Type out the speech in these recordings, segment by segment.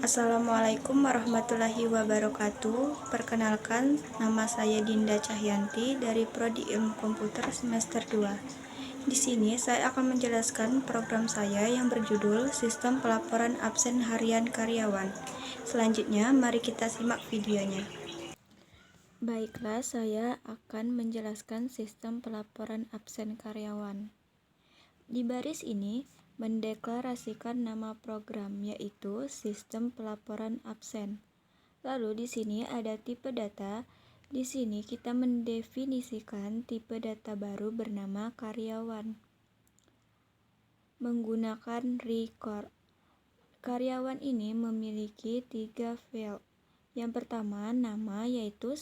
Assalamualaikum warahmatullahi wabarakatuh. Perkenalkan, nama saya Dinda Cahyanti dari Prodi Ilmu Komputer semester 2. Di sini saya akan menjelaskan program saya yang berjudul Sistem Pelaporan Absen Harian Karyawan. Selanjutnya, mari kita simak videonya. Baiklah, saya akan menjelaskan sistem pelaporan absen karyawan. Di baris ini mendeklarasikan nama program, yaitu Sistem Pelaporan Absen. Lalu di sini ada tipe data. Di sini kita mendefinisikan tipe data baru bernama karyawan. Menggunakan record. Karyawan ini memiliki 3 field. Yang pertama, nama, yaitu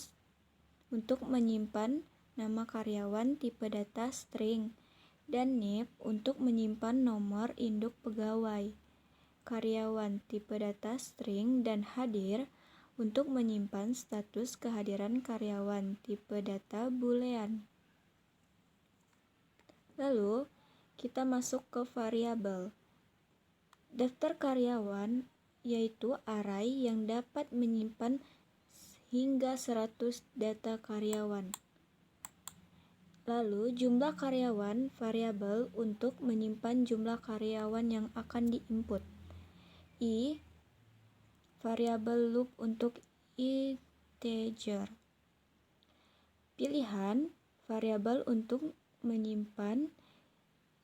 untuk menyimpan nama karyawan tipe data string, dan NIP untuk menyimpan nomor induk pegawai karyawan tipe data string, dan hadir untuk menyimpan status kehadiran karyawan tipe data boolean. Lalu kita masuk ke variabel. Daftar karyawan yaitu array yang dapat menyimpan hingga 100 data karyawan. Lalu jumlah karyawan variabel untuk menyimpan jumlah karyawan yang akan diinput. Variabel loop untuk integer. Pilihan variabel untuk menyimpan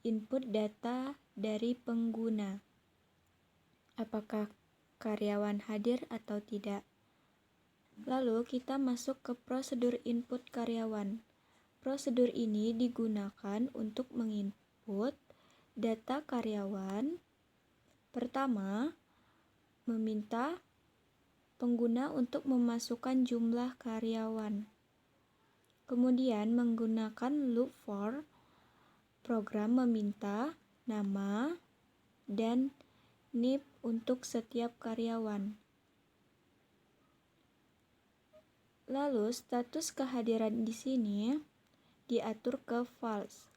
input data dari pengguna. Apakah karyawan hadir atau tidak? Lalu kita masuk ke prosedur input karyawan. Prosedur ini digunakan untuk menginput data karyawan. Pertama, meminta pengguna untuk memasukkan jumlah karyawan. Kemudian menggunakan loop for, program meminta nama dan NIP untuk setiap karyawan. Lalu status kehadiran di sini diatur ke false,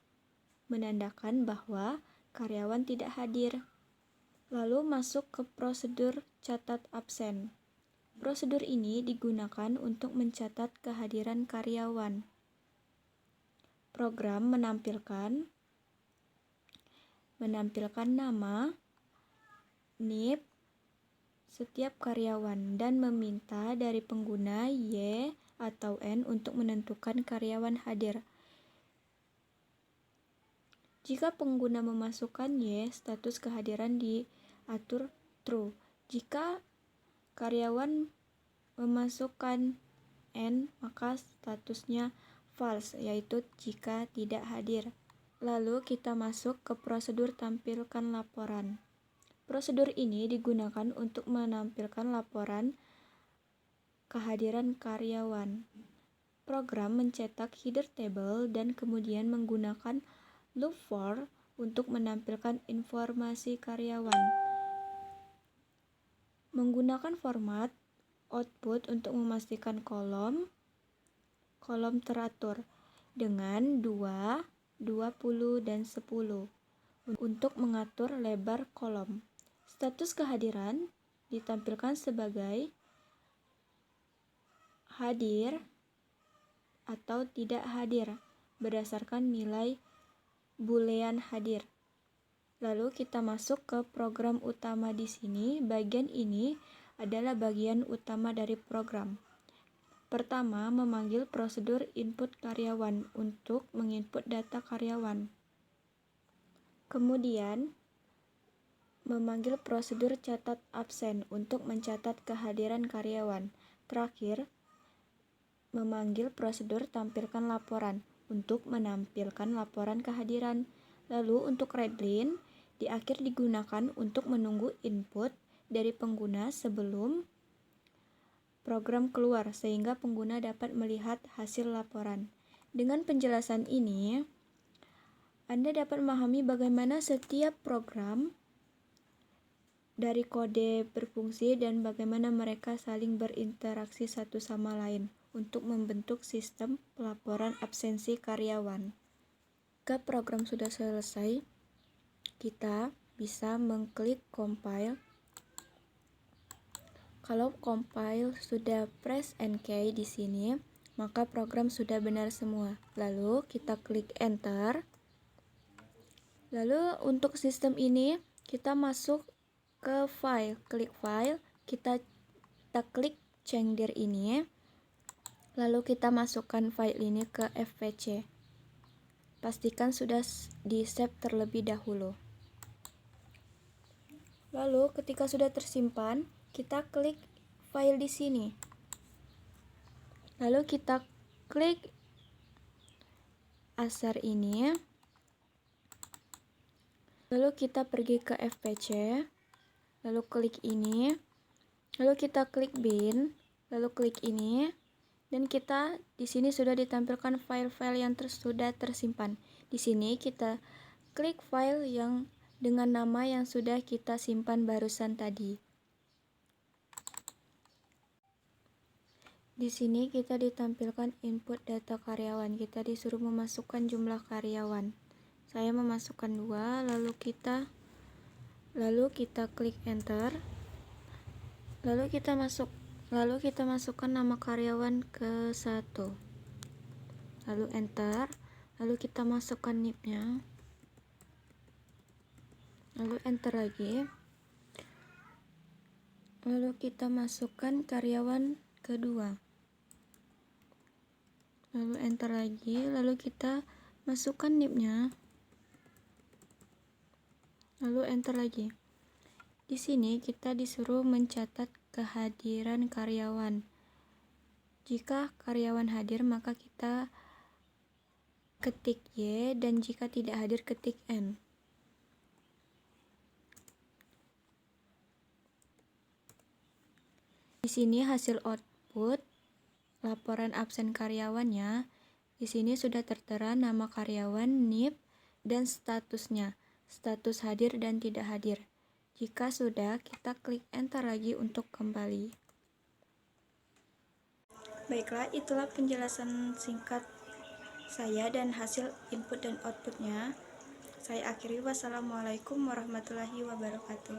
menandakan bahwa karyawan tidak hadir. Lalu masuk ke prosedur catat absen. Prosedur ini digunakan untuk mencatat kehadiran karyawan. Program menampilkan nama, NIP setiap karyawan, dan meminta dari pengguna Y atau N untuk menentukan karyawan hadir. Jika pengguna memasukkan Y, status kehadiran diatur true. Jika karyawan memasukkan N, maka statusnya false, yaitu jika tidak hadir. Lalu kita masuk ke prosedur tampilkan laporan. Prosedur ini digunakan untuk menampilkan laporan kehadiran karyawan. Program mencetak header table dan kemudian menggunakan loop for untuk menampilkan informasi karyawan. Menggunakan format output untuk memastikan kolom teratur dengan 2, 20, dan 10 untuk mengatur lebar kolom. Status kehadiran ditampilkan sebagai hadir atau tidak hadir berdasarkan nilai boolean hadir. Lalu kita masuk ke program utama di sini. Bagian ini adalah bagian utama dari program. Pertama, memanggil prosedur input karyawan untuk menginput data karyawan. Kemudian, memanggil prosedur catat absen untuk mencatat kehadiran karyawan. Terakhir, memanggil prosedur tampilkan laporan untuk menampilkan laporan kehadiran. Lalu untuk readline, di akhir digunakan untuk menunggu input dari pengguna sebelum program keluar, sehingga pengguna dapat melihat hasil laporan. Dengan penjelasan ini, Anda dapat memahami bagaimana setiap program dari kode berfungsi dan bagaimana mereka saling berinteraksi satu sama lain untuk membentuk sistem pelaporan absensi karyawan. Jika program sudah selesai, kita bisa mengklik compile Kalau compile sudah press and key di sini, maka program sudah benar semua. Lalu kita klik enter. Lalu untuk sistem ini kita masuk ke file, klik file, kita klik change dir ini. Lalu kita masukkan file ini ke FPC. Pastikan sudah di-save terlebih dahulu. Lalu ketika sudah tersimpan, kita klik file di sini. Lalu kita klik asar ini. Lalu kita pergi ke FPC. Lalu klik ini. Lalu kita klik bin. Lalu klik ini. Dan kita di sini sudah ditampilkan file-file yang sudah tersimpan. Di sini kita klik file yang dengan nama yang sudah kita simpan barusan tadi. Di sini kita ditampilkan input data karyawan. Kita disuruh memasukkan jumlah karyawan. Saya memasukkan 2, lalu kita klik enter. Lalu kita masukkan nama karyawan ke 1. Lalu enter. Lalu kita masukkan NIP-nya. Lalu enter lagi. Lalu kita masukkan karyawan kedua. Lalu enter lagi, lalu kita masukkan NIP-nya. Lalu enter lagi. Di sini kita disuruh mencatat kehadiran karyawan. Jika karyawan hadir, maka kita ketik Y, dan jika tidak hadir, ketik N. Di sini hasil output laporan absen karyawannya. Di sini sudah tertera nama karyawan, NIP, dan statusnya, status hadir dan tidak hadir. Jika sudah, kita klik enter lagi untuk kembali. Baiklah, itulah penjelasan singkat saya dan hasil input dan outputnya. Saya akhiri, wassalamualaikum warahmatullahi wabarakatuh.